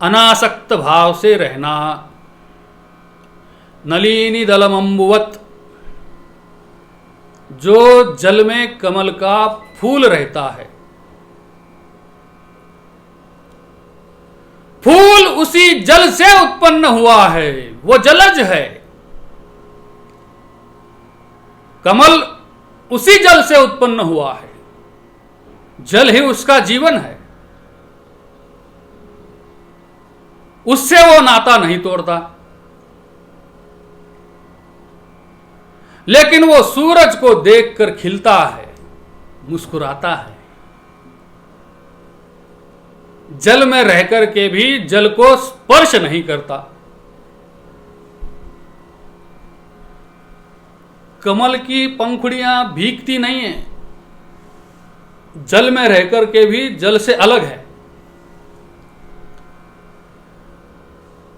अनासक्त भाव से रहना। नलिनी दलमंबुवत, जो जल में कमल का फूल रहता है, फूल उसी जल से उत्पन्न हुआ है, वो जलज है। कमल उसी जल से उत्पन्न हुआ है, जल ही उसका जीवन है। उससे वो नाता नहीं तोड़ता। लेकिन वो सूरज को देखकर खिलता है, मुस्कुराता है। जल में रहकर के भी जल को स्पर्श नहीं करता। कमल की पंखुड़ियां भीगती नहीं है, जल में रहकर के भी जल से अलग है।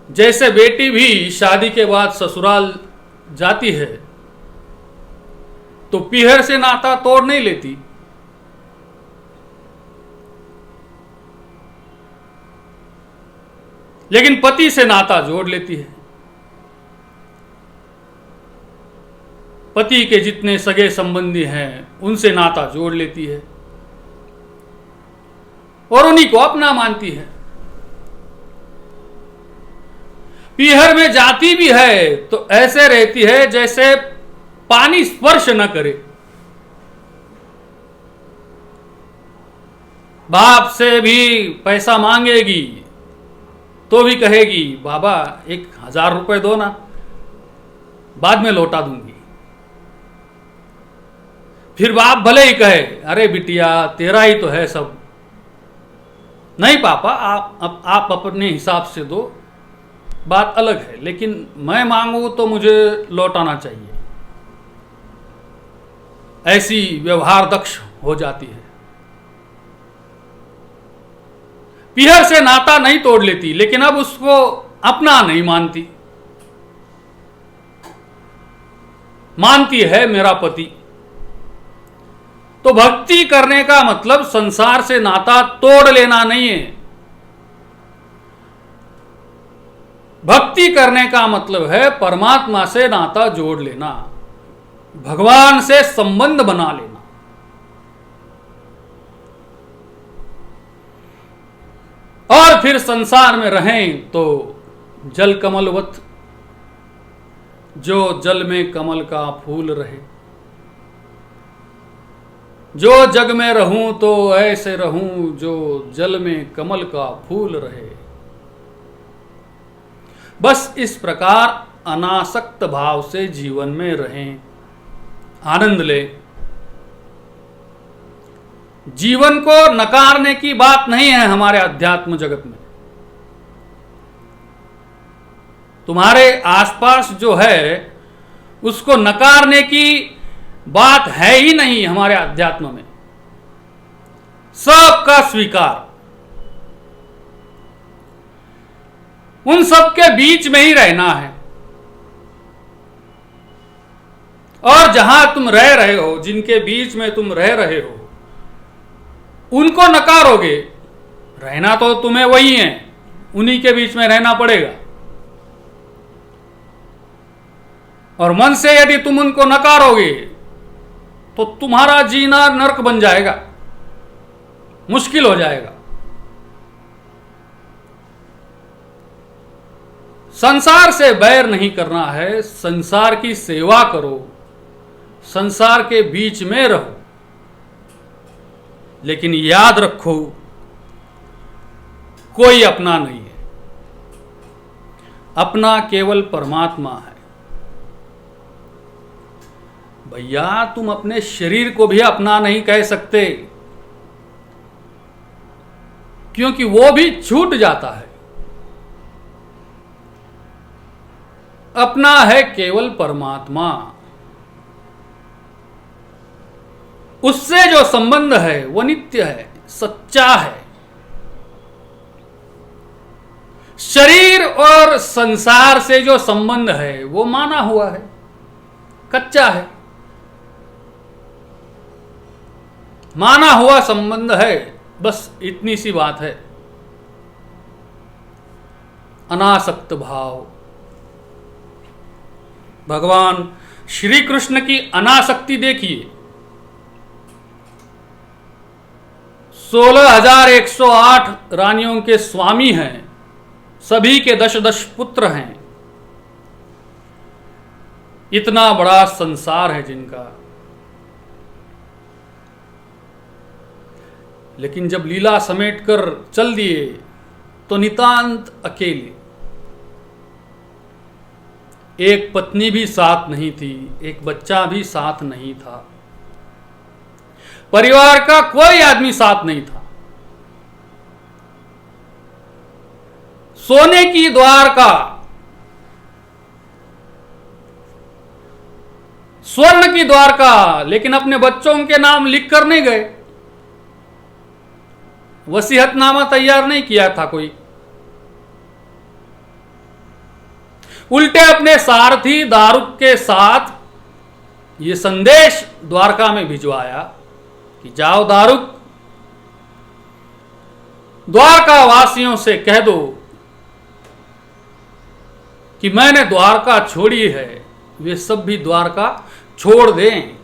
जैसे बेटी भी शादी के बाद ससुराल जाती है तो पीहर से नाता तोड़ नहीं लेती, लेकिन पति से नाता जोड़ लेती है। पति के जितने सगे संबंधी हैं उनसे नाता जोड़ लेती है और उन्हीं को अपना मानती है। पीहर में जाती भी है तो ऐसे रहती है जैसे पानी स्पर्श न करे। बाप से भी पैसा मांगेगी तो भी कहेगी बाबा 1000 रुपए दो ना, बाद में लौटा दूंगी। फिर बाप भले ही कहे अरे बिटिया तेरा ही तो है सब, नहीं पापा आप अपने हिसाब से दो, बात अलग है, लेकिन मैं मांगू तो मुझे लौटाना चाहिए। ऐसी व्यवहार दक्ष हो जाती है। पीहर से नाता नहीं तोड़ लेती, लेकिन अब उसको अपना नहीं मानती, मानती है मेरा पति। तो भक्ति करने का मतलब संसार से नाता तोड़ लेना नहीं है। भक्ति करने का मतलब है परमात्मा से नाता जोड़ लेना, भगवान से संबंध बना लेना। और फिर संसार में रहें तो जल कमलवत, जो जल में कमल का फूल रहे। जो जग में रहूं तो ऐसे रहूं जो जल में कमल का फूल रहे। बस इस प्रकार अनासक्त भाव से जीवन में रहें, आनंद ले। जीवन को नकारने की बात नहीं है हमारे अध्यात्म जगत में। तुम्हारे आसपास जो है उसको नकारने की बात है ही नहीं हमारे अध्यात्म में। सबका स्वीकार, उन सबके बीच में ही रहना है। और जहां तुम रह रहे हो, जिनके बीच में तुम रह रहे हो, उनको नकारोगे, रहना तो तुम्हें वही है, उन्हीं के बीच में रहना पड़ेगा। और मन से यदि तुम उनको नकारोगे तो तुम्हारा जीना नरक बन जाएगा, मुश्किल हो जाएगा। संसार से बैर नहीं करना है, संसार की सेवा करो, संसार के बीच में रहो, लेकिन याद रखो कोई अपना नहीं है, अपना केवल परमात्मा है। भैया तुम अपने शरीर को भी अपना नहीं कह सकते, क्योंकि वो भी छूट जाता है। अपना है केवल परमात्मा, उससे जो संबंध है वो नित्य है, सच्चा है। शरीर और संसार से जो संबंध है वो माना हुआ है, कच्चा है, माना हुआ संबंध है, बस इतनी सी बात है। अनासक्त भाव। भगवान श्री कृष्ण की अनासक्ति देखिए। 16,108 रानियों के स्वामी हैं, सभी के 10-10 पुत्र हैं। इतना बड़ा संसार है जिनका, लेकिन जब लीला समेटकर चल दिए तो नितांत अकेले। एक पत्नी भी साथ नहीं थी, एक बच्चा भी साथ नहीं था, परिवार का कोई आदमी साथ नहीं था। सोने की द्वारका, स्वर्ण की द्वारका, लेकिन अपने बच्चों के नाम लिख कर नहीं गए। वसीयतनामा तैयार नहीं किया था कोई, उल्टे अपने सारथी दारुक के साथ ये संदेश द्वारका में भिजवाया कि जाओ दारुक, द्वारका वासियों से कह दो कि मैंने द्वारका छोड़ी है, वे सब भी द्वारका छोड़ दें,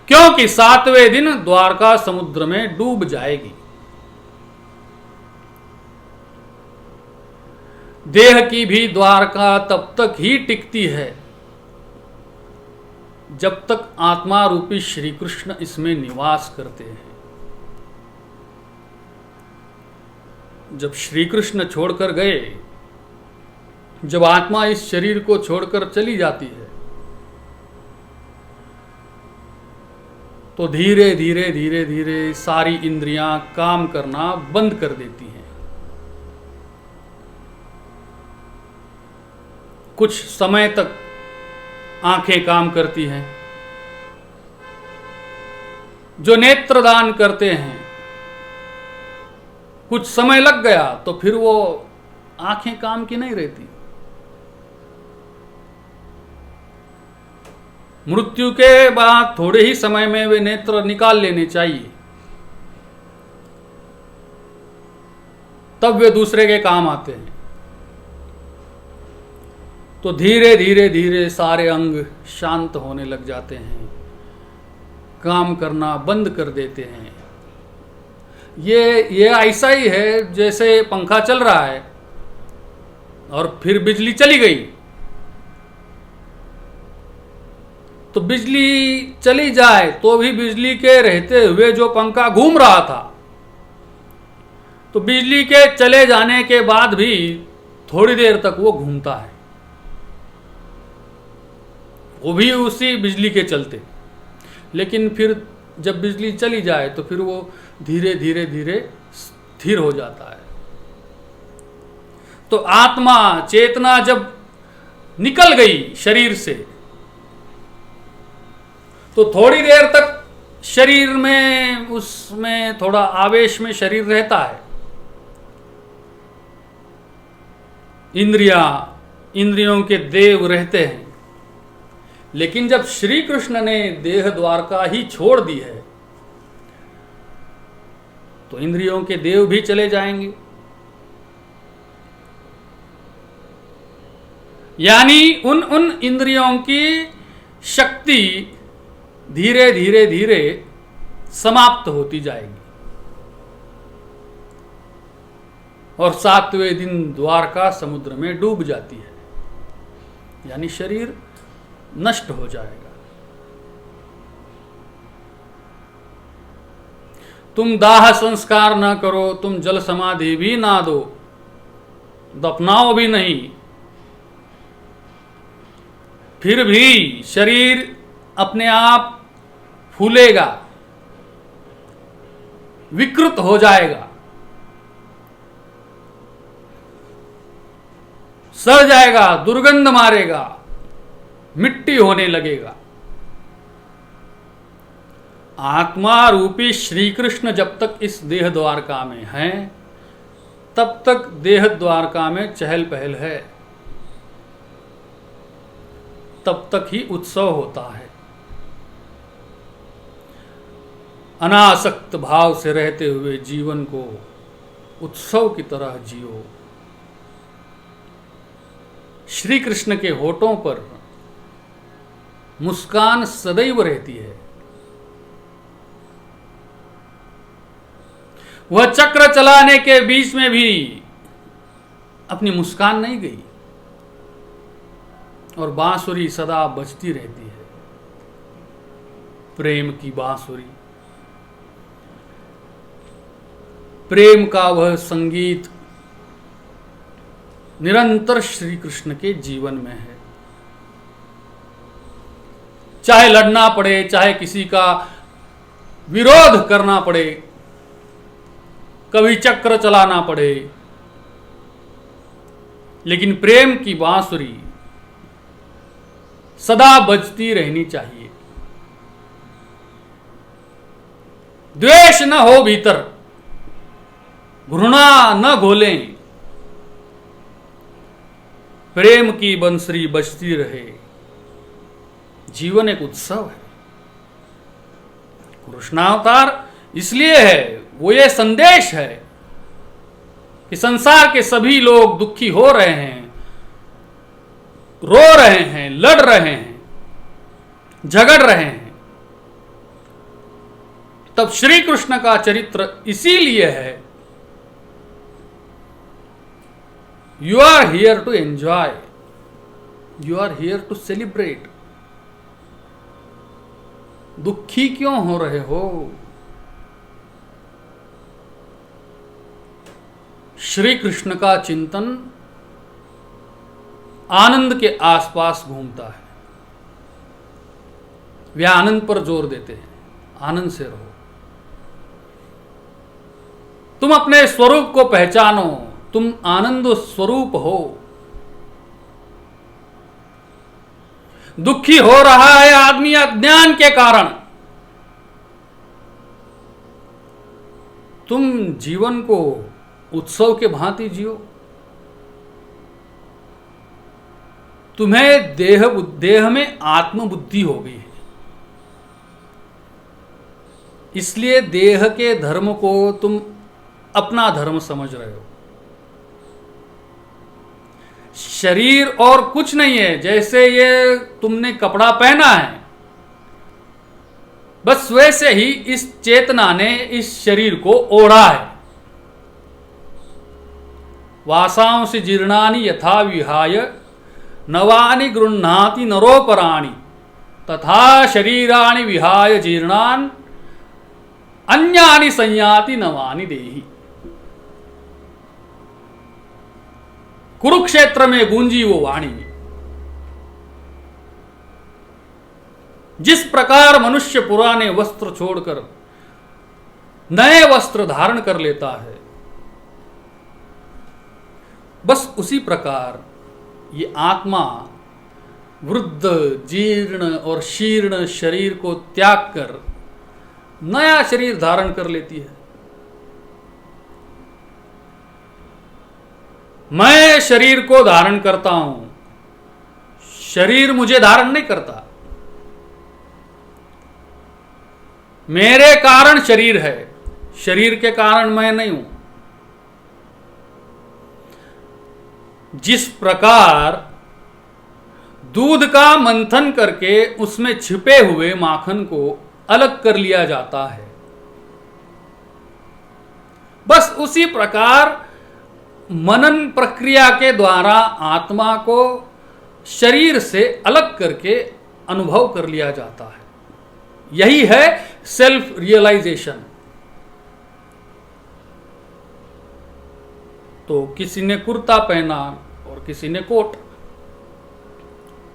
क्योंकि 7वें दिन द्वारका समुद्र में डूब जाएगी। देह की भी द्वारका तब तक ही टिकती है जब तक आत्मा रूपी श्री कृष्ण इसमें निवास करते हैं। जब श्री कृष्ण छोड़कर गए, जब आत्मा इस शरीर को छोड़कर चली जाती है, तो धीरे धीरे धीरे धीरे सारी इंद्रियां काम करना बंद कर देती हैं। कुछ समय तक आंखें काम करती हैं, जो नेत्रदान करते हैं। कुछ समय लग गया तो फिर वो आंखें काम की नहीं रहती। मृत्यु के बाद थोड़े ही समय में वे नेत्र निकाल लेने चाहिए, तब वे दूसरे के काम आते हैं। तो धीरे धीरे धीरे सारे अंग शांत होने लग जाते हैं, काम करना बंद कर देते हैं। ये ऐसा ही है जैसे पंखा चल रहा है और फिर बिजली चली गई। तो बिजली चली जाए तो भी बिजली के रहते हुए जो पंखा घूम रहा था, तो बिजली के चले जाने के बाद भी थोड़ी देर तक वो घूमता है, वो भी उसी बिजली के चलते। लेकिन फिर जब बिजली चली जाए तो फिर वो धीरे धीरे धीरे स्थिर हो जाता है। तो आत्मा चेतना जब निकल गई शरीर से, तो थोड़ी देर तक शरीर में, उसमें थोड़ा आवेश में शरीर रहता है। इंद्रियों के देव रहते हैं। लेकिन जब श्री कृष्ण ने देह द्वारका ही छोड़ दी है, तो इंद्रियों के देव भी चले जाएंगे। यानी उन इंद्रियों की शक्ति धीरे धीरे धीरे समाप्त होती जाएगी और 7वें दिन द्वारका समुद्र में डूब जाती है, यानी शरीर नष्ट हो जाएगा। तुम दाह संस्कार न करो, तुम जल समाधि भी ना दो, दफनाओ भी नहीं, फिर भी शरीर अपने आप फूलेगा, विकृत हो जाएगा, सड़ जाएगा, दुर्गंध मारेगा, मिट्टी होने लगेगा। आत्मा रूपी श्री कृष्ण जब तक इस देह द्वारका में हैं, तब तक देह द्वारका में चहल पहल है, तब तक ही उत्सव होता है। अनासक्त भाव से रहते हुए जीवन को उत्सव की तरह जियो। श्री कृष्ण के होठों पर मुस्कान सदैव रहती है। वह चक्र चलाने के बीच में भी अपनी मुस्कान नहीं गई और बांसुरी सदा बजती रहती है, प्रेम की बांसुरी। प्रेम का वह संगीत निरंतर श्री कृष्ण के जीवन में है। चाहे लड़ना पड़े, चाहे किसी का विरोध करना पड़े, कभी चक्र चलाना पड़े, लेकिन प्रेम की बांसुरी सदा बजती रहनी चाहिए। द्वेष न हो भीतर, घृणा न घोलें, प्रेम की बंसुरी बजती रहे। जीवन एक उत्सव है। कृष्णावतार इसलिए है, वो ये संदेश है कि संसार के सभी लोग दुखी हो रहे हैं, रो रहे हैं, लड़ रहे हैं, झगड़ रहे हैं, तब श्री कृष्ण का चरित्र इसीलिए है, you are here to enjoy, you are here to celebrate. दुखी क्यों हो रहे हो? श्री कृष्ण का चिंतन आनंद के आसपास घूमता है। वे आनंद पर जोर देते हैं, आनंद से रहो। तुम अपने स्वरूप को पहचानो, तुम आनंद स्वरूप हो। दुखी हो रहा है आदमी अज्ञान के कारण। तुम जीवन को उत्सव के भांति जियो। तुम्हें देह में आत्मबुद्धि हो गई है, इसलिए देह के धर्म को तुम अपना धर्म समझ रहे हो। शरीर और कुछ नहीं है, जैसे ये तुमने कपड़ा पहना है, बस वैसे ही इस चेतना ने इस शरीर को ओढ़ा है। वासांसि जीर्णानि यथा विहाय नवानि गृह्णाति नरोपराणि तथा शरीराणि विहाय जीर्णान् अन्यानि संयाति नवानि देहि। कुरुक्षेत्र में गूंजी वो वाणी। जिस प्रकार मनुष्य पुराने वस्त्र छोड़कर नए वस्त्र धारण कर लेता है, बस उसी प्रकार ये आत्मा वृद्ध, जीर्ण और शीर्ण शरीर को त्याग कर नया शरीर धारण कर लेती है। मैं शरीर को धारण करता हूं, शरीर मुझे धारण नहीं करता। मेरे कारण शरीर है, शरीर के कारण मैं नहीं हूं। जिस प्रकार दूध का मंथन करके उसमें छिपे हुए माखन को अलग कर लिया जाता है, बस उसी प्रकार मनन प्रक्रिया के द्वारा आत्मा को शरीर से अलग करके अनुभव कर लिया जाता है। यही है सेल्फ रियलाइजेशन। तो किसी ने कुर्ता पहना और किसी ने कोट,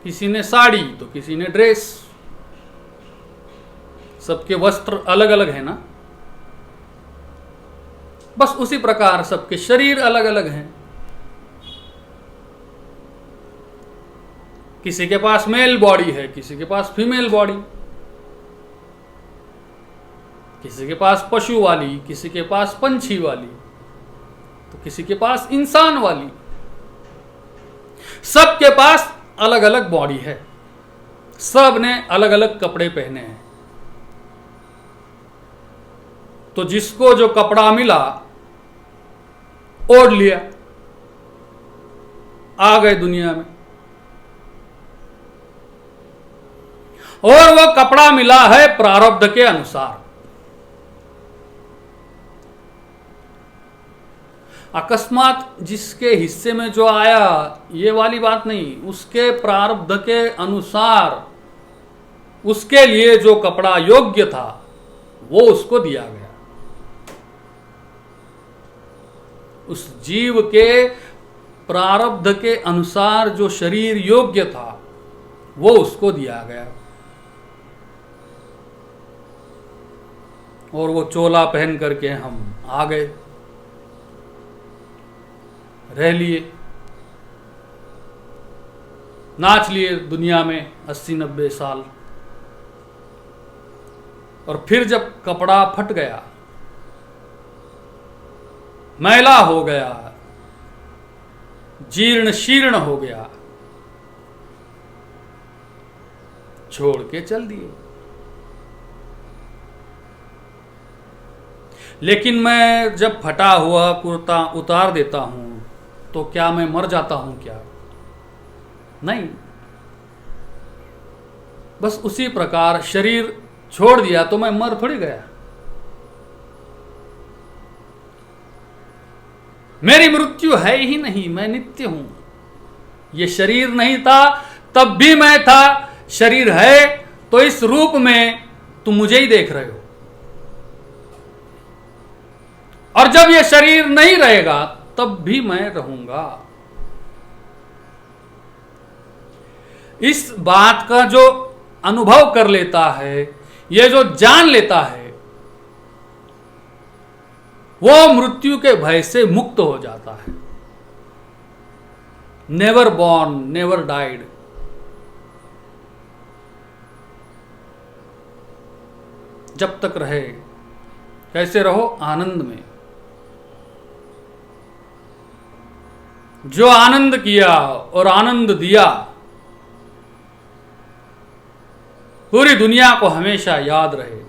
किसी ने साड़ी तो किसी ने ड्रेस, सबके वस्त्र अलग अलग है ना। बस उसी प्रकार सबके शरीर अलग अलग हैं। किसी के पास मेल बॉडी है, किसी के पास फीमेल बॉडी, किसी के पास पशु वाली, किसी के पास पंछी वाली, तो किसी के पास इंसान वाली। सबके पास अलग अलग बॉडी है, सब ने अलग अलग कपड़े पहने हैं। तो जिसको जो कपड़ा मिला ओढ़ लिया, आ गए दुनिया में। और वो कपड़ा मिला है प्रारब्ध के अनुसार। अकस्मात जिसके हिस्से में जो आया ये वाली बात नहीं, उसके प्रारब्ध के अनुसार उसके लिए जो कपड़ा योग्य था वो उसको दिया गया। उस जीव के प्रारब्ध के अनुसार जो शरीर योग्य था वो उसको दिया गया। और वो चोला पहन करके हम आ गए, रह लिए, नाच लिए दुनिया में 80-90 साल। और फिर जब कपड़ा फट गया, मैला हो गया, जीर्ण शीर्ण हो गया, छोड़ के चल दिए। लेकिन मैं जब फटा हुआ कुर्ता उतार देता हूं तो क्या मैं मर जाता हूं क्या? नहीं। बस उसी प्रकार शरीर छोड़ दिया तो मैं मर थोड़ी गया। मेरी मृत्यु है ही नहीं, मैं नित्य हूं। ये शरीर नहीं था तब भी मैं था, शरीर है तो इस रूप में तुम मुझे ही देख रहे हो। और जब ये शरीर नहीं रहेगा तब भी मैं रहूंगा। इस बात का जो अनुभव कर लेता है, ये जो जान लेता है, वो मृत्यु के भय से मुक्त हो जाता है। Never born never died. जब तक रहे कैसे रहो? आनंद में। जो आनंद किया और आनंद दिया, पूरी दुनिया को हमेशा याद रहे।